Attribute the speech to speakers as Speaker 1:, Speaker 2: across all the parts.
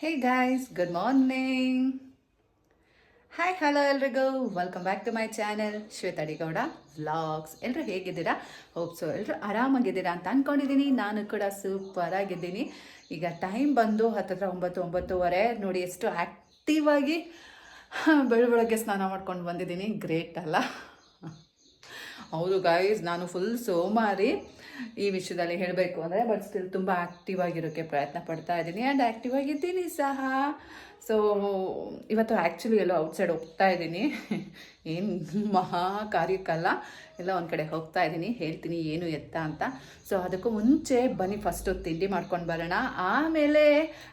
Speaker 1: Hey guys, good morning. Hi hello ಎಲ್ರಿಗೂ welcome back to my channel Shweta Adigowda vlogs. ಎಲ್ಲರೂ ಹೇಗಿದ್ದೀರಾ? Hope so ಎಲ್ಲರೂ ಆರಾಮಾಗಿದ್ದೀರಾ ಅಂತ ಅಂದ್ಕೊಂಡಿದ್ದೀನಿ. ನಾನು ಕೂಡ ಸೂಪರ್ ಆಗಿದ್ದೀನಿ. ಈಗ ಟೈಮ್ ಬಂದು ಹತ್ತಿರ 9:30 ನೋಡಿ, ಎಷ್ಟು ಆ್ಯಕ್ಟಿವ್ ಆಗಿ ಬೆಳಗ್ಗೆ ಸ್ನಾನ ಮಾಡ್ಕೊಂಡು ಬಂದಿದ್ದೀನಿ. ಗ್ರೇಟ್ ಅಲ್ಲ? ಹೌದು ಗಾಯ್ಸ್, ನಾನು ಫುಲ್ ಸೋಮಾರಿ ಈ ವಿಷಯದಲ್ಲಿ ಹೇಳಬೇಕು ಅಂದರೆ. ಬಟ್ ಸ್ಟಿಲ್ ತುಂಬ ಆ್ಯಕ್ಟಿವ್ ಆಗಿರೋಕ್ಕೆ ಪ್ರಯತ್ನ ಪಡ್ತಾ ಇದ್ದೀನಿ ಆ್ಯಂಡ್ ಆ್ಯಕ್ಟಿವ್ ಆಗಿದ್ದೀನಿ ಸಹ. ಸೊ ಇವತ್ತು ಆ್ಯಕ್ಚುಲಿ ಎಲ್ಲೋ ಔಟ್ಸೈಡ್ ಹೋಗ್ತಾ ಇದ್ದೀನಿ. ಏನು ಮಹಾ ಕಾರ್ಯಕ್ಕಲ್ಲ, ಎಲ್ಲ ಒಂದು ಕಡೆ ಹೋಗ್ತಾ ಇದ್ದೀನಿ. ಹೇಳ್ತೀನಿ ಏನು ಎತ್ತ ಅಂತ. ಸೊ ಅದಕ್ಕೂ ಮುಂಚೆ ಬನ್ನಿ ಫಸ್ಟು ತಿಂಡಿ ಮಾಡ್ಕೊಂಡು ಬರೋಣ. ಆಮೇಲೆ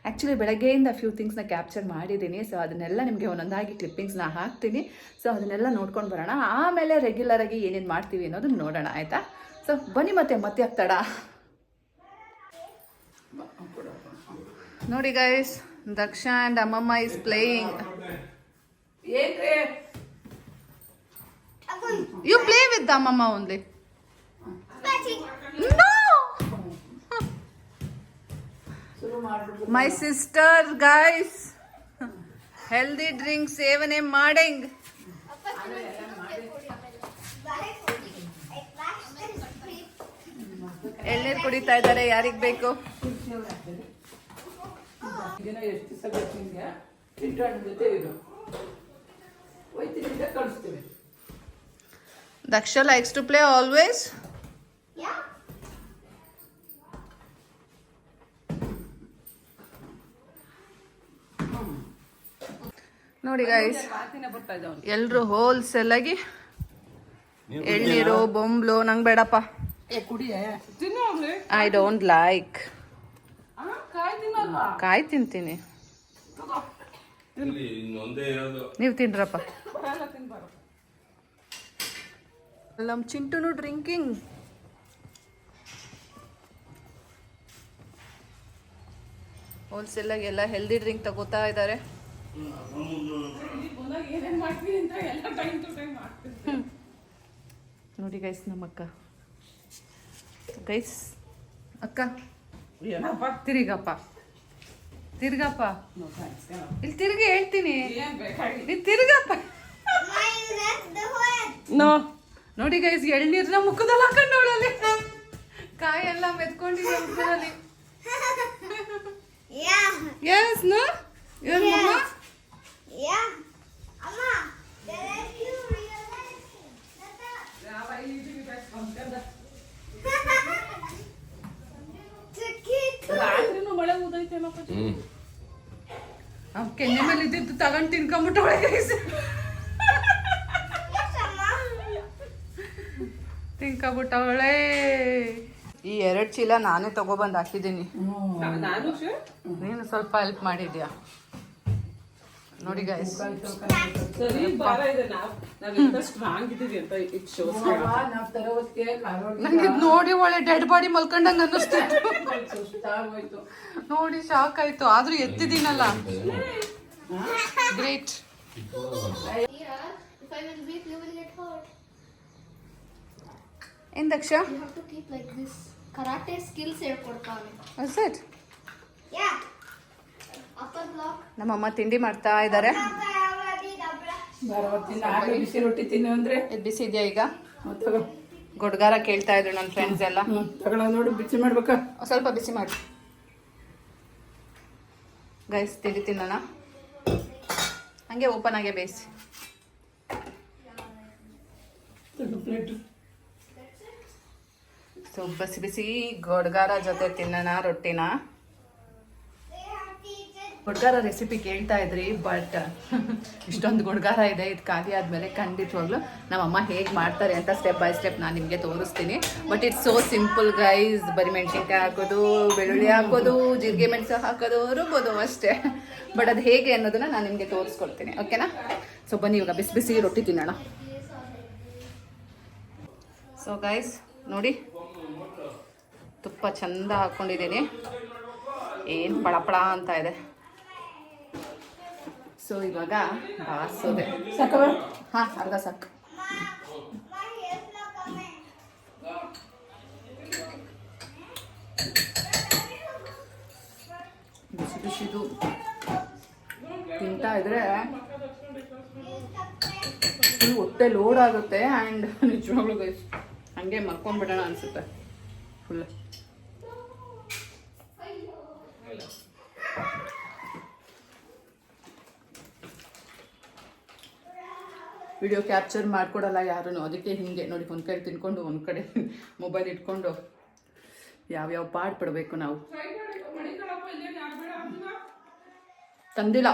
Speaker 1: ಆ್ಯಕ್ಚುಲಿ ಬೆಳಗ್ಗೆಯಿಂದ ಫ್ಯೂ ಥಿಂಗ್ಸ್ನ ಕ್ಯಾಪ್ಚರ್ ಮಾಡಿದ್ದೀನಿ. ಸೊ ಅದನ್ನೆಲ್ಲ ನಿಮಗೆ ಒಂದೊಂದಾಗಿ ಕ್ಲಿಪ್ಪಿಂಗ್ಸ್ನ ಹಾಕ್ತೀನಿ. ಸೊ ಅದನ್ನೆಲ್ಲ ನೋಡ್ಕೊಂಡು ಬರೋಣ. ಆಮೇಲೆ ರೆಗ್ಯುಲರಾಗಿ ಏನೇನು ಮಾಡ್ತೀವಿ ಅನ್ನೋದನ್ನ ನೋಡೋಣ, ಆಯಿತಾ? ಸೊ ಬನ್ನಿ ಮತ್ತೆ ಆಗ್ತಾಡ ನೋಡಿ ಗೈಸ್. ದಕ್ಷ ಆ್ಯಂಡ್ ಅಮ್ಮಮ್ಮ is playing. You play with ಅಮ್ಮಮ್ಮ only. My sister guys healthy drink ಸೇವನೆ ಮಾಡಂಗ್. ಎಳ್ನೀರು ಕುಡಿತಾ ಇದ್ದಾರೆ. ಯಾರಿಗೆ ಬೇಕು? Daksha likes to play always. ನೋಡಿ ಗೈಸ್, ಎಲ್ರು ಹೋಲ್ಸೇಲ್ ಆಗಿ ಎಳ್ನೀರು ಬೊಂಬ್ಲು. ನಂಗೆ ಬೇಡಪ್ಪ, ಐ ಡೋಂಟ್ ಲೈಕ್. ಕಾಯಿ ತಿಂತೀನಿ, ನೀವು ತಿನ್ರಪ್ಪ. ನಮ್ಮ ಚಿಂಟುನು ಡ್ರಿಂಕಿಂಗ್. ಹೋಲ್ಸೇಲ್ ಆಗಿ ಎಲ್ಲ ಹೆಲ್ದಿ ಡ್ರಿಂಕ್ ತಗೋತಾ ಇದ್ದಾರೆ. ನೋಡಿ ಗೈಸ್, ನಮ್ಮಕ್ಕ. ಗೈಸ್ ಅಕ್ಕ ತಿರುಗಪ್ಪ, ತಿರ್ಗಪ್ಪ. ಇಲ್ಲಿ ತಿರುಗಿ ಹೇಳ್ತೀನಿ, ಇಲ್ಲಿ ತಿರ್ಗಪ್ಪ. ನೋಡಿ ಗೈಸ್, ಎಳ್ನೀರ್ನ ಮುಖದಲ್ಲಿ ಹಾಕೊಂಡವಳಲ್ಲಿ ಕಾಯೆಲ್ಲ ಮೆತ್ಕೊಂಡಿದೆ ಮುಖದಲ್ಲಿ. ಎಸ್ ನೋ ಯುವರ್ ಮಮ್ಮ. ಕೆನ್ನೆ ಮೇಲೆ ಇದ್ದಿದ್ದು ತಗೊಂಡು ತಿನ್ಕೊಂಬಿಟ್ಟವಳೆ ಗೈಸ್. ತಿನ್ಕೊಂಬಿಟ್ಟವಳೆ. ಈ 2 ಚೀಲ ನಾನೇ ತಗೊಬಂದು ಹಾಕಿದ್ದೀನಿ. ನೀನು ಸ್ವಲ್ಪ ಹೆಲ್ಪ್ ಮಾಡಿದ್ಯಾ ನೋಡಿ ಗೈಸ್. ನಂಗೆ ನೋಡಿ ಒಳ್ಳೆ ಡೆಡ್ ಬಾಡಿ ಮಲ್ಕೊಂಡಂಗೆ ಅನ್ನಿಸ್ತಿತ್ತು. ನೋಡಿ ಶಾಕ್ ಆಯ್ತು. ಆದ್ರೂ ಎತ್ತಿದ್ದೀನಲ್ಲ, ಗ್ರೇಟ್. ಏನ್ ದಕ್ಷ?
Speaker 2: ಕರಾಟೆ ಸ್ಕಿಲ್ಸ್ ಹೇಳ್ಕೊಡ್ತಾನೆ.
Speaker 1: Is it? ನಮ್ಮಮ್ಮ ತಿಂಡಿ ಮಾಡ್ತಾ ಇದ್ದಾರೆ.
Speaker 3: ಬಿಸಿ ರೊಟ್ಟಿ ತಿನ್ನು ಅಂದ್ರೆ
Speaker 1: ಬಿಸಿ ಇದೆಯಾ ಈಗ? ಗುಡ್ಗಾರ ಕೇಳ್ತಾ ಇದ್ರು ನನ್ನ ಫ್ರೆಂಡ್ಸ್ ಎಲ್ಲ.
Speaker 3: ನೋಡಿ ಬಿಸಿ ಮಾಡ್ಬೇಕಾ?
Speaker 1: ಸ್ವಲ್ಪ ಬಿಸಿ ಮಾಡಿ ಗೈಸ್. ತಿಂಡಿ ತಿನ್ನೋಣ. ಹಂಗೆ ಓಪನ್ ಆಗೇ ಬೇಯಿಸಿ. ಸೊ ಬಿಸಿ ಬಿಸಿ ಗುಡ್ಗಾರ ಜೊತೆ ತಿನ್ನೋಣ ರೊಟ್ಟಿನ. ಗುಡ್ಗಾರ ರೆಸಿಪಿ ಕೇಳ್ತಾ ಇದ್ರಿ, ಬಟ್ ಇಷ್ಟೊಂದು ಗುಡ್ಗಾರ ಇದೆ. ಇದು ಖಾಲಿ ಆದಮೇಲೆ ಖಂಡಿತವಾಗ್ಲೂ ನಮ್ಮಮ್ಮ ಹೇಗೆ ಮಾಡ್ತಾರೆ ಅಂತ ಸ್ಟೆಪ್ ಬೈ ಸ್ಟೆಪ್ ನಾನು ನಿಮಗೆ ತೋರಿಸ್ತೀನಿ. But it's so simple guys. ಬರೀ ಮೆಣಸಿನ್ಕಾಯಿ ಹಾಕೋದು, ಬೆಳ್ಳುಳ್ಳಿ ಹಾಕೋದು, ಜೀರಿಗೆ ಮೆಣಸು ಹಾಕೋದು, ರುಬ್ಬೋದು ಅಷ್ಟೇ. ಬಟ್ ಅದು ಹೇಗೆ ಅನ್ನೋದನ್ನ ನಾನು ನಿಮಗೆ ತೋರಿಸ್ಕೊಡ್ತೀನಿ, ಓಕೆನಾ? ಸೊ ಬನ್ನಿ ಇವಾಗ ಬಿಸಿ ಬಿಸಿ ರೊಟ್ಟಿ ತಿನ್ನೋಣ. ಸೊ ಗೈಸ್ ನೋಡಿ, ತುಪ್ಪ ಚಂದ ಹಾಕ್ಕೊಂಡಿದ್ದೀನಿ. ಏನು ಪಳಪಳ ಅಂತ ಇದೆ. ಸೊ ಇವಾಗ ಬಾರಿಸೋದೆ.
Speaker 3: ಸಾಕವ?
Speaker 1: ಹಾಂ, ಅರ್ಧ ಸಾಕು. ಬಿಸಿ ಬಿಸಿದು ತಿಂತಾ ಇದ್ರೆ ಫುಲ್ ಹೊಟ್ಟೆ ಲೋಡ್ ಆಗುತ್ತೆ ಆ್ಯಂಡ್ ನಿಜವಾಗ್ಲೂ ಗೈಸ್ ಹಂಗೆ ಮಲ್ಕೊಂಡ್ಬಿಡೋಣ ಅನಿಸುತ್ತೆ ಫುಲ್. ವಿಡಿಯೋ ಕ್ಯಾಪ್ಚರ್ ಮಾಡ್ಕೊಡಲ್ಲ ಯಾರೂ, ಅದಕ್ಕೆ ಹಿಂಗೆ ನೋಡಿ ಒಂದು ಕಡೆ ತಿನ್ಕೊಂಡು ಒಂದು ಕಡೆ ಮೊಬೈಲ್ ಇಟ್ಕೊಂಡು ಯಾವ್ಯಾವ ಪಾಡ್ ಪಡಬೇಕು ನಾವು. ತಂದಿಲ್ಲ,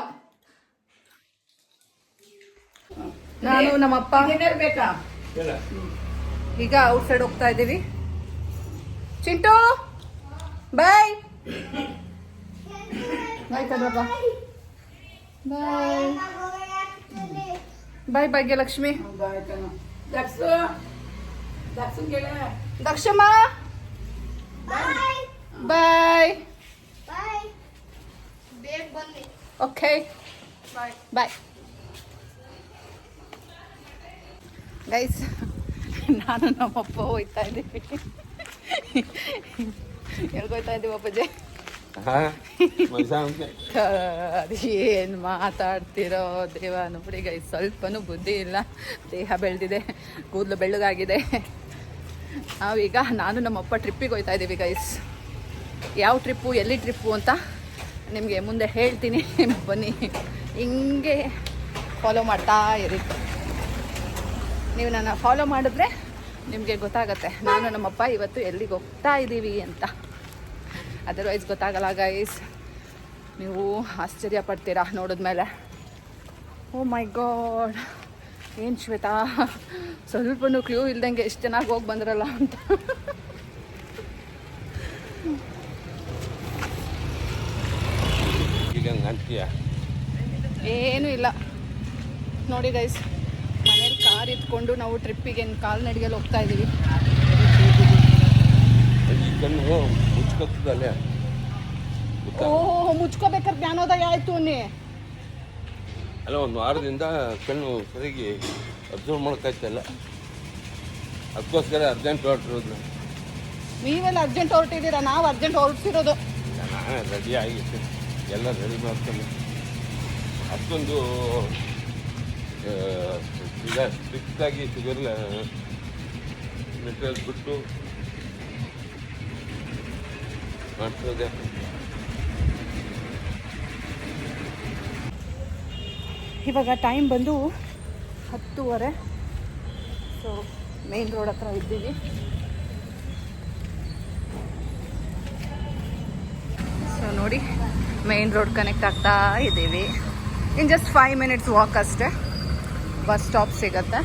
Speaker 1: ನಾನು ನಮ್ಮಪ್ಪ
Speaker 3: ಬೇಕಾ?
Speaker 1: ಈಗ ಔಟ್ ಸೈಡ್ ಹೋಗ್ತಾ ಇದ್ದೀವಿ. ಚಿಂಟು ಬಾಯ್ ಬಾಯ್ ಕಡ್ರಪ್ಪ, ಬಾಯ್ ಬಾಯ್ ಭಾಗ್ಯಲಕ್ಷ್ಮಿ.
Speaker 3: ದಕ್ಷು ದಕ್ಷು ಕೇಳ
Speaker 1: ದಕ್ಷಮ್ಮ ಬಾಯ್.
Speaker 2: ಬೇಗ ಬನ್ನಿ.
Speaker 1: Okay bye guys. ನಾನು ನಮ್ಮಪ್ಪ ಹೋಗ್ತಾ ಇದ್ದೀವಿ. ಎಲ್ಗೋಯ್ತಾ ಇದ್ದೀವಿ ಅಪ್ಪಾಜಿ? ಅದೇನು ಮಾತಾಡ್ತಿರೋ ದೇವ ನೋಡಿ ಗೈಸ್, ಸ್ವಲ್ಪನೂ ಬುದ್ಧಿ ಇಲ್ಲ. ದೇಹ ಬೆಳೆದಿದೆ, ಕೂದಲು ಬೆಳ್ಳಗಾಗಿದೆ. ನಾವೀಗ ನಾನು ನಮ್ಮಪ್ಪ ಟ್ರಿಪ್ಪಿಗೆ ಹೋಗ್ತಾ ಇದ್ದೀವಿ ಗೈಸ್. ಯಾವ ಟ್ರಿಪ್ಪು, ಎಲ್ಲಿ ಟ್ರಿಪ್ಪು ಅಂತ ನಿಮಗೆ ಮುಂದೆ ಹೇಳ್ತೀನಿ. ಬನ್ನಿ, ಹಿಂಗೆ ಫಾಲೋ ಮಾಡ್ತಾ ಇರಿ. ನೀವು ನನ್ನ ಫಾಲೋ ಮಾಡಿದ್ರೆ ನಿಮಗೆ ಗೊತ್ತಾಗತ್ತೆ ನಾನು ನಮ್ಮಪ್ಪ ಇವತ್ತು ಎಲ್ಲಿಗೆ ಹೋಗ್ತಾ ಇದ್ದೀವಿ ಅಂತ. ಅದರ್ವೈಸ್ ಗೊತ್ತಾಗಲ್ಲ ಗೈಸ್, ನೀವು ಆಶ್ಚರ್ಯ ಪಡ್ತೀರಾ ನೋಡಿದ್ಮೇಲೆ. ಓ ಮೈ ಗಾಡ್, ಏನು ಶ್ವೇತಾ ಸ್ವಲ್ಪನೂ ಕ್ಲೂ ಇಲ್ದಂಗೆ ಎಷ್ಟು ಚೆನ್ನಾಗಿ ಹೋಗಿ ಬಂದ್ರಲ್ಲ ಅಂತ. ಏನೂ ಇಲ್ಲ ನೋಡಿ ಗೈಸ್, ಮನೇಲಿ ಕಾರ್ ಇಟ್ಕೊಂಡು ನಾವು ಟ್ರಿಪ್ಪಿಗೆ ಕಾಲ್ನಡಿಗೆಯಲ್ಲಿ ಹೋಗ್ತಾ ಇದ್ದೀವಿ. ಓಹ್, ಮುಚ್ಕೋಬೇಕಾದ್ರೆ ಜ್ಞಾನೋದಯ ಆಯ್ತು ನೀ.
Speaker 4: ಅಲ್ಲ, ಒಂದು ವಾರದಿಂದ ಕಣ್ಣು ಸರಿಗೆ ಅಬ್ಸರ್ವ್ ಮಾಡೋಕ್ಕಾಯ್ತಲ್ಲ, ಅದಕ್ಕೋಸ್ಕರ ಅರ್ಜೆಂಟ್ ಹೊರಟಿರೋದು.
Speaker 1: ನೀವೆಲ್ಲ ಅರ್ಜೆಂಟ್ ಹೊರಟಿದ್ದೀರಾ, ನಾವು ಅರ್ಜೆಂಟ್ ಹೊರಟಿರೋದು.
Speaker 4: ನಾನು ರೆಡಿ ಆಗಿತ್ತು, ಎಲ್ಲ ರೆಡಿ ಮಾಡ್ಕೊಂಡು ಅಷ್ಟೊಂದು ಈಗ ಸ್ಟ್ರಿಕ್ಟಾಗಿ ಶುಗರ್ ಮೆಟೀರಿಯಲ್ ಬಿಟ್ಟು ಮಾಡ್ತಿರೋದೆ.
Speaker 1: ಇವಾಗ ಟೈಮ್ ಬಂದು 10:30. ಸೊ ಮೇನ್ ರೋಡ್ ಹತ್ರ ಇದ್ದೀವಿ. ಸೊ ನೋಡಿ, ಮೇನ್ ರೋಡ್ ಕನೆಕ್ಟ್ ಆಗ್ತಾ ಇದ್ದೀವಿ. ಇನ್ ಜಸ್ಟ್ 5 minutes ವಾಕ್ ಅಷ್ಟೇ, ಬಸ್ ಸ್ಟಾಪ್ ಸಿಗತ್ತೆ.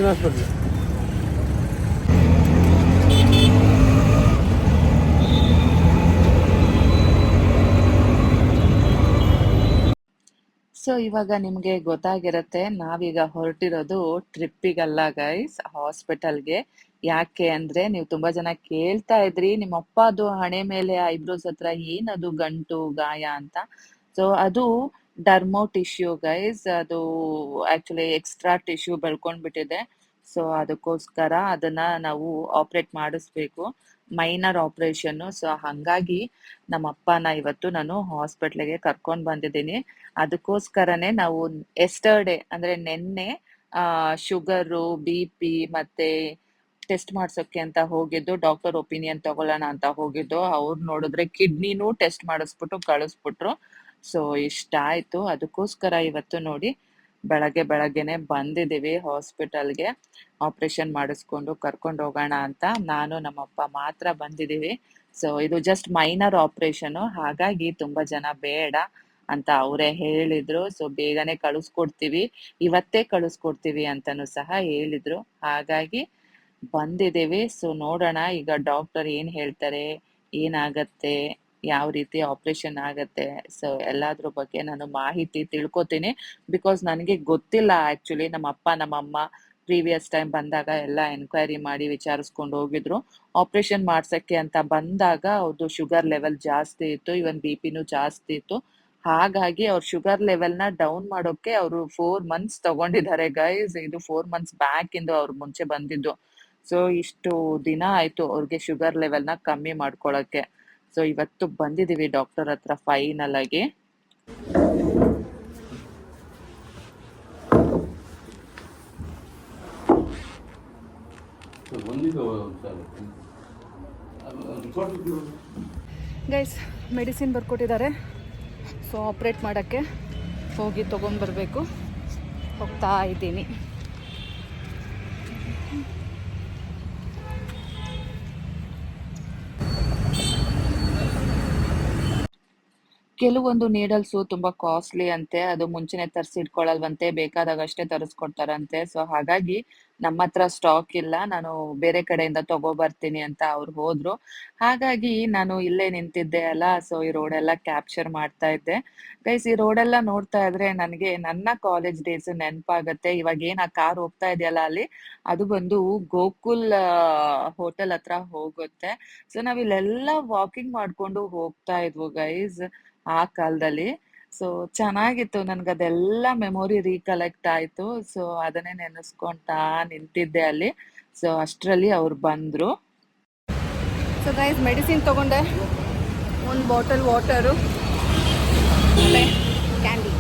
Speaker 4: ಹಾಸ್ಪಿಟ್ಲ್
Speaker 1: ಸೊ ಇವಾಗ ನಿಮಗೆ ಗೊತ್ತಾಗಿರುತ್ತೆ ನಾವೀಗ ಹೊರಟಿರೋದು ಟ್ರಿಪ್ಪಿಗಲ್ಲ ಗೈಸ್, ಹಾಸ್ಪಿಟಲ್ಗೆ. ಯಾಕೆ ಅಂದ್ರೆ ನೀವು ತುಂಬಾ ಜನ ಕೇಳ್ತಾ ಇದ್ರಿ ನಿಮ್ಮ ಅಪ್ಪದು ಹಣೆ ಮೇಲೆ ಐಬ್ರೋಸ್ ಹತ್ರ ಏನದು ಗಂಟು ಗಾಯ ಅಂತ. ಸೊ ಅದು ಡರ್ಮೋ ಟಿಶ್ಯೂ ಗೈಸ್, ಅದು ಆಕ್ಚುಲಿ ಎಕ್ಸ್ಟ್ರಾ ಟಿಶ್ಯೂ ಬೆಳ್ಕೊಂಡ್ಬಿಟ್ಟಿದೆ. ಸೊ ಅದಕ್ಕೋಸ್ಕರ ಅದನ್ನ ನಾವು ಆಪರೇಟ್ ಮಾಡಿಸ್ಬೇಕು, ಮೈನರ್ ಆಪರೇಷನ್. ಸೊ ಹಂಗಾಗಿ ನಮ್ಮ ಅಪ್ಪನ ಇವತ್ತು ನಾನು ಹಾಸ್ಪಿಟ್ಲಿಗೆ ಕರ್ಕೊಂಡ್ ಬಂದಿದ್ದೀನಿ. ಅದಕ್ಕೋಸ್ಕರನೇ ನಾವು ಎಸ್ಟರ್ಡೇ ಅಂದ್ರೆ ನೆನ್ನೆ ಶುಗರು, BP ಮತ್ತೆ ಟೆಸ್ಟ್ ಮಾಡ್ಸೋಕೆ ಅಂತ ಹೋಗಿದ್ದು, ಡಾಕ್ಟರ್ ಒಪಿನಿಯನ್ ತಗೊಳ್ಳೋಣ ಅಂತ ಹೋಗಿದ್ದು. ಅವ್ರು ನೋಡಿದ್ರೆ ಕಿಡ್ನಿನೂ ಟೆಸ್ಟ್ ಮಾಡಿಸ್ಬಿಟ್ಟು ಕಳಿಸ್ಬಿಟ್ರು. ಸೊ ಇಷ್ಟ ಆಯ್ತು, ಅದಕ್ಕೋಸ್ಕರ ಇವತ್ತು ನೋಡಿ ಬೆಳಗ್ಗೆನೆ ಬಂದಿದ್ದೀವಿ ಹಾಸ್ಪಿಟಲ್ಗೆ. ಆಪರೇಷನ್ ಮಾಡಿಸ್ಕೊಂಡು ಕರ್ಕೊಂಡು ಹೋಗೋಣ ಅಂತ ನಾನು ನಮ್ಮಪ್ಪ ಮಾತ್ರ ಬಂದಿದ್ದೀವಿ. ಸೊ ಇದು ಜಸ್ಟ್ ಮೈನರ್ ಆಪರೇಷನ್, ಹಾಗಾಗಿ ತುಂಬಾ ಜನ ಬೇಡ ಅಂತ ಅವರೇ ಹೇಳಿದ್ರು. ಸೊ ಬೇಗನೆ ಕಳಿಸ್ಕೊಡ್ತೀವಿ, ಇವತ್ತೇ ಕಳಿಸ್ಕೊಡ್ತೀವಿ ಅಂತನೂ ಸಹ ಹೇಳಿದ್ರು. ಹಾಗಾಗಿ ಬಂದಿದ್ದೀವಿ. ಸೊ ನೋಡೋಣ ಈಗ ಡಾಕ್ಟರ್ ಏನ್ ಹೇಳ್ತಾರೆ, ಏನಾಗತ್ತೆ, ಯಾವ ರೀತಿ ಆಪರೇಷನ್ ಆಗತ್ತೆ. ಸೊ ಎಲ್ಲಾದ್ರ ಬಗ್ಗೆ ನಾನು ಮಾಹಿತಿ ತಿಳ್ಕೊತೀನಿ. ಬಿಕಾಸ್ ನನಗೆ ಗೊತ್ತಿಲ್ಲ ಆಕ್ಚುಲಿ ನಮ್ಮ ಅಪ್ಪ ನಮ್ಮಮ್ಮ
Speaker 5: ಪ್ರೀವಿಯಸ್ ಟೈಮ್ ಬಂದಾಗ ಎಲ್ಲ ಎನ್ಕ್ವೈರಿ ಮಾಡಿ ವಿಚಾರಿಸ್ಕೊಂಡು ಹೋಗಿದ್ರು. ಆಪರೇಷನ್ ಮಾಡ್ಸಕ್ಕೆ ಅಂತ ಬಂದಾಗ ಅವ್ರದ್ದು ಶುಗರ್ ಲೆವೆಲ್ ಜಾಸ್ತಿ ಇತ್ತು, ಇವನ್ BP ಜಾಸ್ತಿ ಇತ್ತು. ಹಾಗಾಗಿ ಅವ್ರ ಶುಗರ್ ಲೆವೆಲ್ನ ಡೌನ್ ಮಾಡೋಕೆ ಅವರು 4 ಮಂತ್ಸ್ ತಗೊಂಡಿದ್ದಾರೆ ಗೈಸ್. ಇದು 4 ಮಂತ್ಸ್ ಬ್ಯಾಕ್ ಇಂದ ಅವ್ರು ಮುಂಚೆ ಬಂದಿದ್ದು. ಸೊ ಇಷ್ಟು ದಿನ ಆಯ್ತು ಅವ್ರಿಗೆ ಶುಗರ್ ಲೆವೆಲ್ನ ಕಮ್ಮಿ ಮಾಡ್ಕೊಳಕ್ಕೆ. ಸೊ ಇವತ್ತು ಬಂದಿದೀವಿ ಡಾಕ್ಟರ್ ಹತ್ರ ಫೈನಲ್ ಆಗಿ.
Speaker 1: ಗೈಸ್ ಮೆಡಿಸಿನ್ ಬರ್ಕೊಟ್ಟಿದ್ದಾರೆ. ಸೊ ಆಪ್ರೇಟ್ ಮಾಡೋಕ್ಕೆ ಹೋಗಿ ತೊಗೊಂಡ್ಬರ್ಬೇಕು. ಹೋಗ್ತಾ ಇದ್ದೀನಿ.
Speaker 5: ಕೆಲವೊಂದು ನೀಡಲ್ಸು ತುಂಬಾ ಕಾಸ್ಟ್ಲಿ ಅಂತೆ, ಅದು ಮುಂಚೆನೆ ತರಿಸಿಟ್ಕೊಳ್ಳಲ್ವಂತೆ, ಬೇಕಾದಾಗ ಅಷ್ಟೇ ತರಿಸ್ಕೊಡ್ತಾರಂತೆ. ಸೊ ಹಾಗಾಗಿ ನಮ್ಮ ಹತ್ರ ಸ್ಟಾಕ್ ಇಲ್ಲ, ನಾನು ಬೇರೆ ಕಡೆಯಿಂದ ತಗೋಬರ್ತೀನಿ ಅಂತ ಅವ್ರು ಹೋದ್ರು. ಹಾಗಾಗಿ ನಾನು ಇಲ್ಲೇ ನಿಂತಿದ್ದೆ ಅಲ್ಲ, ಸೊ ಈ ರೋಡೆಲ್ಲ ಕ್ಯಾಪ್ಚರ್ ಮಾಡ್ತಾ ಇದ್ದೆ. ಗೈಸ್ ಈ ರೋಡೆಲ್ಲ ನೋಡ್ತಾ ಇದ್ರೆ ನನಗೆ ನನ್ನ ಕಾಲೇಜ್ ಡೇಸ್ ನೆನಪಾಗತ್ತೆ. ಇವಾಗ ಏನ್ ಆ ಕಾರ್ ಹೋಗ್ತಾ ಇದೆಯಲ್ಲ ಅಲ್ಲಿ, ಅದು ಬಂದು ಗೋಕುಲ್ ಹೋಟೆಲ್ ಹತ್ರ ಹೋಗುತ್ತೆ. ಸೊ ನಾವ್ ಇಲ್ಲೆಲ್ಲ ವಾಕಿಂಗ್ ಮಾಡ್ಕೊಂಡು ಹೋಗ್ತಾ ಇದ್ವು ಗೈಸ್ ಆ ಕಾಲದಲ್ಲಿ. ಸೊ ಚೆನ್ನಾಗಿತ್ತು, ನನ್ಗದೆಲ್ಲ ಮೆಮೊರಿ ರೀಕಲೆಕ್ಟ್ ಆಯ್ತು. ಸೊ ಅದನ್ನೇ ನೆನೆಸ್ಕೊಂತಾ ನಿಂತಿದ್ದೆ ಅಲ್ಲಿ. ಸೊ ಅಷ್ಟರಲ್ಲಿ ಅವ್ರು ಬಂದ್ರು.
Speaker 1: ಸೊ ಗೈಸ್ ಮೆಡಿಸಿನ್ ತೊಗೊಂಡೆ, ಒಂದು ಬಾಟಲ್ ವಾಟರು ಆಮೇಲೆ ಕ್ಯಾಂಡಿ.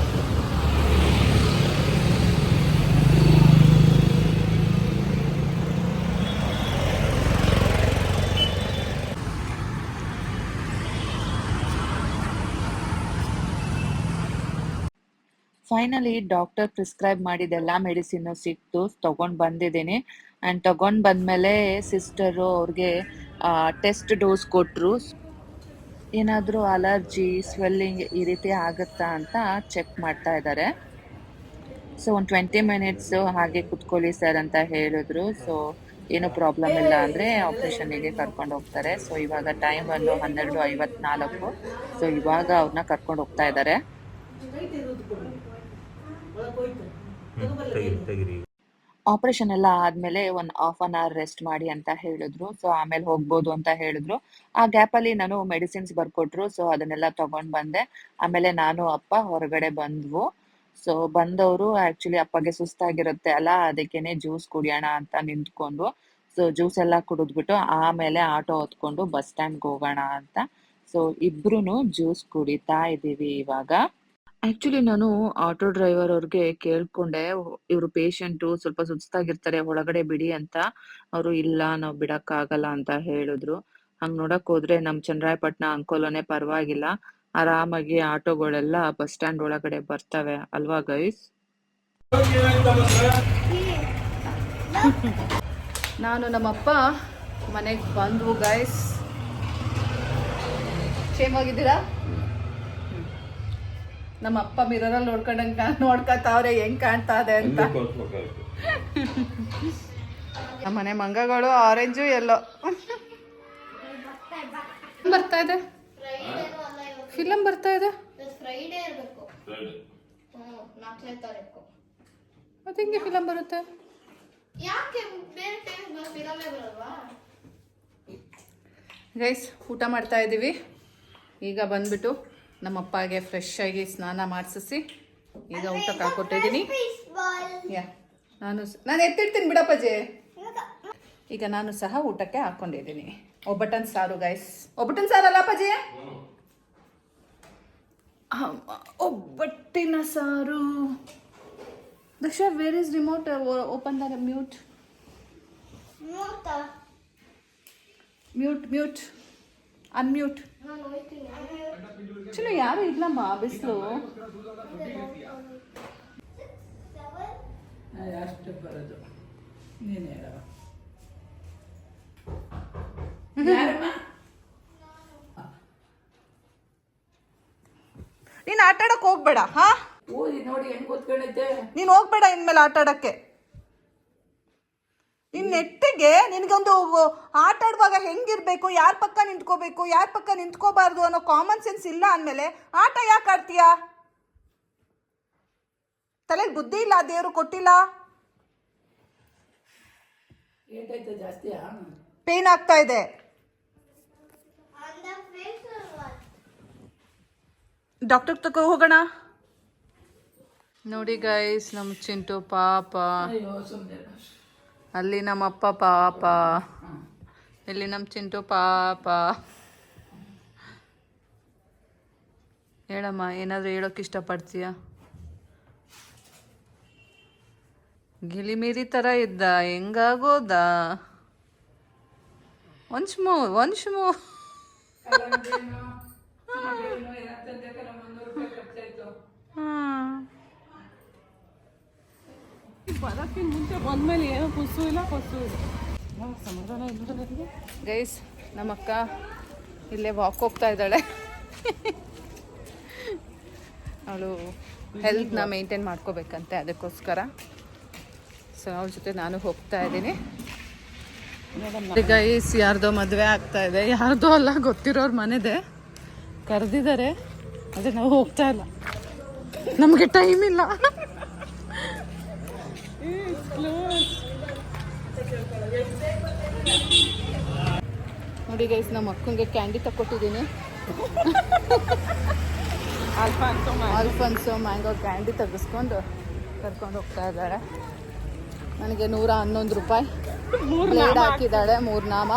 Speaker 5: ಫೈನಲಿ ಡಾಕ್ಟರ್ ಪ್ರಿಸ್ಕ್ರೈಬ್ ಮಾಡಿದೆಲ್ಲ ಮೆಡಿಸಿನ್ ಸಿಕ್ತು, ತಗೊಂಡ್ ಬಂದಿದ್ದೀನಿ. ಅಂಡ್ ತಗೊಂಡ್ ಬಂದ್ಮೇಲೆ ಸಿಸ್ಟರು ಅವ್ರಿಗೆ ಟೆಸ್ಟ್ ಡೋಸ್ ಕೊಟ್ರು. ಏನಾದರೂ ಅಲರ್ಜಿ, ಸ್ವೆಲ್ಲಿಂಗ್ ಈ ರೀತಿ ಆಗುತ್ತಾ ಅಂತ ಚೆಕ್ ಮಾಡ್ತಾ ಇದ್ದಾರೆ. ಸೊ ಒಂದು 20 ಮಿನಿಟ್ಸ್ ಹಾಗೆ ಕುತ್ಕೊಳ್ಳಿ ಸರ್ ಅಂತ ಹೇಳಿದ್ರು. ಸೊ ಏನು ಪ್ರಾಬ್ಲಮ್ ಇಲ್ಲ ಅಂದರೆ ಆಪ್ರೇಷನ್ನಿಗೆ ಕರ್ಕೊಂಡು ಹೋಗ್ತಾರೆ. ಸೊ ಇವಾಗ ಟೈಮ್ ಬಂದು 12:54. ಸೊ ಇವಾಗ ಅವ್ರನ್ನ ಕರ್ಕೊಂಡು ಹೋಗ್ತಾ ಇದ್ದಾರೆ. ಆಪರೇಷನ್ ಎಲ್ಲ ಆದ್ಮೇಲೆ 1 ½ hour ರೆಸ್ಟ್ ಮಾಡಿ ಅಂತ ಹೇಳಿದ್ರು. ಸೊ ಆಮೇಲೆ ಹೋಗ್ಬೋದು ಅಂತ ಹೇಳಿದ್ರು. ಆ ಗ್ಯಾಪಲ್ಲಿ ನಾನು ಮೆಡಿಸಿನ್ಸ್ ಬರ್ಕೊಟ್ರು. ಸೊ ಅದನ್ನೆಲ್ಲ ತಗೊಂಡ್ ಬಂದೆ. ಆಮೇಲೆ ನಾನು ಅಪ್ಪ ಹೊರಗಡೆ ಬಂದ್ವು. ಸೊ ಬಂದವರು ಆಕ್ಚುಲಿ ಅಪ್ಪಗೆ ಸುಸ್ತಾಗಿರುತ್ತೆ ಅಲ್ಲ, ಅದಕ್ಕೇನೆ ಜ್ಯೂಸ್ ಕುಡಿಯೋಣ ಅಂತ ನಿಂತ್ಕೊಂಡು. ಸೊ ಜ್ಯೂಸ್ ಎಲ್ಲ ಕುಡಿದ್ಬಿಟ್ಟು ಆಮೇಲೆ ಆಟೋ ಹೊತ್ಕೊಂಡು ಬಸ್ ಸ್ಟ್ಯಾಂಡ್ಗೆ ಹೋಗೋಣ ಅಂತ. ಸೊ ಇಬ್ರು ಜ್ಯೂಸ್ ಕುಡಿತಾ ಇದ್ದೀವಿ ಇವಾಗ. ಆಕ್ಚುಲಿ ನಾನು ಆಟೋ ಡ್ರೈವರ್ ಅವ್ರಿಗೆ ಕೇಳ್ಕೊಂಡೆ, ಇವರು ಪೇಷಂಟು ಸ್ವಲ್ಪ ಸುಸ್ತಾಗಿರ್ತಾರೆ, ಒಳಗಡೆ ಬಿಡಿ ಅಂತ. ಅವರು ಇಲ್ಲ ನಾವು ಬಿಡಕ್ಕಾಗಲ್ಲ ಅಂತ ಹೇಳಿದ್ರು. ಹಂಗ್ ನೋಡಕ್ ಹೋದ್ರೆ ನಮ್ ಚನ್ನರಾಯಪಟ್ಟಣ ಅಂಕೋಲನೆ ಪರವಾಗಿಲ್ಲ, ಆರಾಮಾಗಿ ಆಟೋಗಳೆಲ್ಲ ಬಸ್ ಸ್ಟ್ಯಾಂಡ್ ಒಳಗಡೆ ಬರ್ತವೆ ಅಲ್ವಾ ಗೈಸ್?
Speaker 1: ನಾನು ನಮ್ಮಪ್ಪ ಮನೆಗೆ ಬಂದ್ವು ಗೈಸ್. ಕ್ಷೇಮವಾಗಿದ್ದೀರಾ? ನಮ್ಮ ಅಪ್ಪ ಮಿರರಲ್ಲಿ ನೋಡ್ಕೊತಾವ್ರೆ ಹೆಂಗ್ ಕಾಣ್ತಾ ಇದೆ ಅಂತ. ನಮ್ಮ ಮನೆ ಮಂಗಗಳು ಆರೆಂಜು ಎಲ್ಲೋ ಬರ್ತಾ ಇದೆ. ಫಿಲಮ್ ಬರ್ತಾ ಇದೆ.
Speaker 2: ಫ್ರೈಡೇ ಇರಬೇಕು. 4ನೇ ತಾರೀಕು.
Speaker 1: ಮತ್ತೆ ಹಿಂಗೆ ಫಿಲಮ್ ಬರುತ್ತೆ?
Speaker 2: ಯಾಕೆ ಬೇರೆ ಟೈಮ್ ಫಿಲಮೇ ಬರಲ್ವಾ?
Speaker 1: ಗೈಸ್ ಊಟ ಮಾಡ್ತಾ ಇದ್ದೀವಿ. ಈಗ ಬಂದ್ಬಿಟ್ಟು ನಮ್ಮಪ್ಪಗೆ ಫ್ರೆಶ್ ಆಗಿ ಸ್ನಾನ ಮಾಡಿಸಿ ಈಗ ಊಟಕ್ಕೆ ಹಾಕೊಟ್ಟಿದ್ದೀನಿ. ನಾನು ಎತ್ತಿಡ್ತೀನಿ ಬಿಡಪ್ಪಾಜಿ. ಈಗ ನಾನು ಸಹ ಊಟಕ್ಕೆ ಹಾಕ್ಕೊಂಡಿದ್ದೀನಿ. ಒಬ್ಬಟ್ಟನ್ ಸಾರು ಗೈಸ್. ಒಬ್ಬಟ್ಟಿನ ಸಾರು ಅಲ್ಲ ಅಪ್ಪಾಜಿ? ಒಬ್ಬಟ್ಟಿನ ಸಾರು. Daksha, where is remote? Open the mute. Mute unmute. ಚಿನ್ನು ಯಾರು ಇಲ್ಲಮ್ಮ, ಬಿಸಿಲು.
Speaker 3: ಅಷ್ಟು ಬರೋದು ನೀನು ಹೇಳವ.
Speaker 1: ನೀನು ಆಟ ಆಡಕ್ಕೆ ಹೋಗ್ಬೇಡ. ಹಾ,
Speaker 3: ಓದಿ ನೋಡಿ ಹೆಂಗ್ ಕೂತ್ಕೊಂಡೈತೆ.
Speaker 1: ನೀನು ಹೋಗ್ಬೇಡ ಇನ್ಮೇಲೆ ಆಟ ಆಡಕ್ಕೆ. ನಿನ್ನ ನೆಟ್ಟಿಗೆ ನಿನಗೊಂದು ಆಟ ಆಡುವಾಗ ಹೆಂಗಿರ್ಬೇಕು, ಯಾರ ಪಕ್ಕ ನಿಂತ್ಕೋಬೇಕು, ಯಾರ ಪಕ್ಕ ನಿಂತ್ಕೋಬಾರ್ದು ಅನ್ನೋ ಕಾಮನ್ ಸೆನ್ಸ್ ಇಲ್ಲ ಅಂದಮೇಲೆ ಆಟ ಯಾಕೆ ಆಡ್ತೀಯಾ? ತಲೆಗೆ ಬುದ್ಧಿ ಇಲ್ಲ, ದೇವರು ಕೊಟ್ಟಿಲ್ಲ.
Speaker 3: ಏಟಾಯ್ತು ಜಾಸ್ತಿಯಾ?
Speaker 1: ಪೇನ್ ಆಗ್ತಾ ಇದೆ.
Speaker 2: On the face or what?
Speaker 1: Doctor ತಗೋ ಹೋಗೋಣ. ನೋಡಿ ಗೈಸ್, ನಮ್ಮ ಚಿಂಟು ಪಾಪ,
Speaker 3: ಅಯ್ಯೋ ಸುಮ್ಮನೆ.
Speaker 1: ಅಲ್ಲಿ ನಮ್ಮಪ್ಪ ಪಾಪ, ಇಲ್ಲಿ ನಮ್ಮ ಚಿಂಟು ಪಾಪ. ಹೇಳಮ್ಮ, ಏನಾದರೂ ಹೇಳೋಕೆ ಇಷ್ಟಪಡ್ತೀಯಾ? ಗಿಲಿಮಿರಿ ಥರ ಇದ್ದ, ಹೆಂಗಾಗೋದ? Once move. ಹಾಂ,
Speaker 3: ಬರೋಕ್ಕಿಂತ ಮುಂಚೆ ಬಂದ್ಮೇಲೆ ಏನೋ ಪುಸ್ಸು ಇಲ್ಲ ಸಮಾಧಾನ ಇಲ್ಲ ನನಗೆ.
Speaker 1: ಗೈಸ್, ನಮ್ಮಕ್ಕ ಇಲ್ಲೇ ವಾಕ್ ಹೋಗ್ತಾ ಇದ್ದಾಳೆ. ಅವಳು ಹೆಲ್ತ್ನ ಮೇಂಟೈನ್ ಮಾಡ್ಕೋಬೇಕಂತೆ, ಅದಕ್ಕೋಸ್ಕರ ಸೊ ಅವಳ ಜೊತೆ ನಾನು ಹೋಗ್ತಾ ಇದ್ದೀನಿ. ಗೈಸ್, ಯಾರ್ದೋ ಮದುವೆ ಆಗ್ತಾ ಇದೆ, ಯಾರ್ದೋ ಅಲ್ಲ, ಗೊತ್ತಿರೋರು ಮನೆದೆ, ಕರೆದಿದ್ದಾರೆ. ಅದೇ ನಾವು ಹೋಗ್ತಾ ಇಲ್ಲ, ನಮಗೆ ಟೈಮ್ ಇಲ್ಲ. ನೋಡಿ ಗೈಸ್, ನಮ್ಮ ಅಕ್ಕಂಗೆ ಕ್ಯಾಂಡಿ ತಗೊಟ್ಟಿದ್ದೀನಿ. ಆಲ್ಫನ್ಸೋ ಮ್ಯಾಂಗೋ ಕ್ಯಾಂಡಿ ತೆಗೆಸ್ಕೊಂಡು ಕರ್ಕೊಂಡು ಹೋಗ್ತಾ ಇದ್ದಾಳೆ. ನನಗೆ 111 ರೂಪಾಯಿ ಬ್ಲೇಡ್ ಹಾಕಿದ್ದಾಳೆ, 3 ನಾಮ.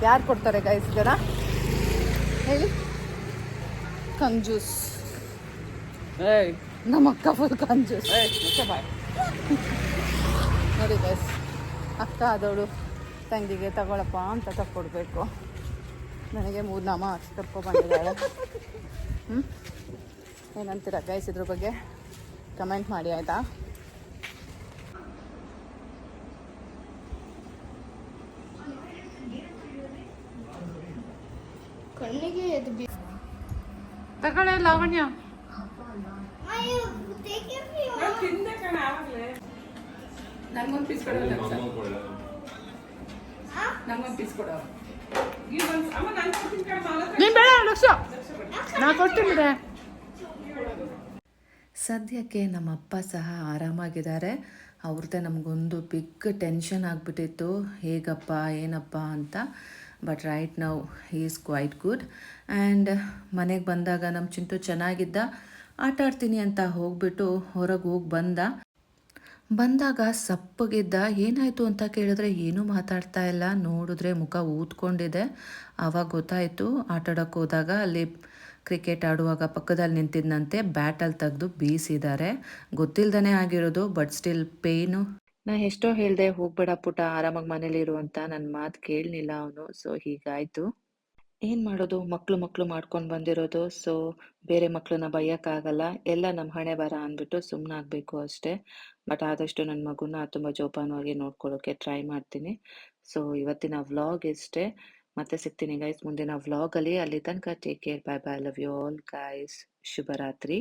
Speaker 1: ಯಾರು ಕೊಡ್ತಾರೆ ಗೈಸ್ ಇದರ ಹೇಳಿ? ಕಂಜೂಸ್. ನಮ್ಮ ಅಕ್ಕ ಫುಲ್ ಕಂಜೂಸ್. ನೋಡಿ ಗೈಸ್, ಅಕ್ಕ ಆದವಳು ತಂಗಿಗೆ ತಗೊಳಪ್ಪ ಅಂತ ತಕ್ಕೊಡ್ಬೇಕು. ನನಗೆ 3 ನಾಮ ಅಷ್ಟು ತಕ್ಕೊಬಂದಿದ್ದಾಳೆ. ಏನಂತೀರ ಗೈಸ್ ಇದ್ರ ಬಗ್ಗೆ? ಕಮೆಂಟ್ ಮಾಡಿ ಆಯಿತಾ?
Speaker 2: ಕಣ್ಣಿಗೆ ಎದ್ದು
Speaker 1: ತಗೊಳ್ಳೆ ಲಾವಣ್ಯ.
Speaker 3: ನಂಗೊಂದು ಪೀಸ್ ಕೊಡೋ, ನಂಗೊಂದು ಪೀಸ್ ಕೊಡೋ.
Speaker 1: ನೀನು ಬೇಡ, ಲಕ್ಷ ನಾ ಕೊಡ್ತೀನಿ.
Speaker 5: ಸದ್ಯಕ್ಕೆ ನಮ್ಮಪ್ಪ ಸಹ ಆರಾಮಾಗಿದ್ದಾರೆ. ಅವ್ರದ್ದೇ ನಮಗೊಂದು ಬಿಗ್ ಟೆನ್ಷನ್ ಆಗಿಬಿಟ್ಟಿತ್ತು, ಹೇಗಪ್ಪ ಏನಪ್ಪ ಅಂತ. But right now he is quite good. And ಮನೆಗೆ ಬಂದಾಗ ನಮ್ಮ ಚಿಂಟು ಚೆನ್ನಾಗಿದ್ದ. ಆಟ ಆಡ್ತೀನಿ ಅಂತ ಹೋಗ್ಬಿಟ್ಟು ಹೊರಗೆ ಹೋಗಿ ಬಂದಾಗ ಸಪ್ಪಗಿದ್ದ. ಏನಾಯಿತು ಅಂತ ಕೇಳಿದ್ರೆ ಏನೂ ಮಾತಾಡ್ತಾ ಇಲ್ಲ, ನೋಡಿದ್ರೆ ಮುಖ ಊದ್ಕೊಂಡಿದೆ. ಆವಾಗ ಗೊತ್ತಾಯಿತು, ಆಟಾಡೋಕ್ಕೆ ಹೋದಾಗ ಅಲ್ಲಿ ಕ್ರಿಕೆಟ್ ಆಡುವಾಗ ಪಕ್ಕದಲ್ಲಿ ನಿಂತಿದ್ದಂತೆ ಬ್ಯಾಟಲ್ಲಿ ತೆಗೆದು ಬೀಸಿದ್ದಾರೆ. ಗೊತ್ತಿಲ್ದೇ ಆಗಿರೋದು, ಬಟ್ ಸ್ಟಿಲ್ ಪೇಯ್ನು. ನಾ ಎಷ್ಟೋ ಹೇಳಿದೆ ಹೋಗ್ಬೇಡ ಪುಟ, ಆರಾಮಾಗಿ ಮನೇಲಿರು ಅಂತ. ನನ್ನ ಮಾತು ಕೇಳಲಿಲ್ಲ ಅವನು. ಸೊ ಹೀಗಾಯಿತು. ಏನು ಮಾಡೋದು, ಮಕ್ಕಳು ಮಾಡ್ಕೊಂಡು ಬಂದಿರೋದು. ಸೊ ಬೇರೆ ಮಕ್ಕಳನ್ನ ಬೈಯೋಕ್ಕಾಗಲ್ಲ, ಎಲ್ಲ ನಮ್ಮ ಹಣೆ ಬರ ಅಂದ್ಬಿಟ್ಟು ಸುಮ್ಮನಾಗಬೇಕು ಅಷ್ಟೇ. ಬಟ್ ಆದಷ್ಟು ನನ್ನ ಮಗುನ ತುಂಬ ಜೋಪಾನವಾಗಿ ನೋಡ್ಕೊಳ್ಳೋಕ್ಕೆ ಟ್ರೈ ಮಾಡ್ತೀನಿ. ಸೊ ಇವತ್ತಿನ ವ್ಲಾಗ್ ಇಷ್ಟೇ. ಮತ್ತೆ ಸಿಗ್ತೀನಿ ಗೈಸ್ ಮುಂದಿನ ವ್ಲಾಗಲ್ಲಿ. ಅಲ್ಲಿ ತನಕ take care, bye bye, love you all guys. ಶುಭರಾತ್ರಿ.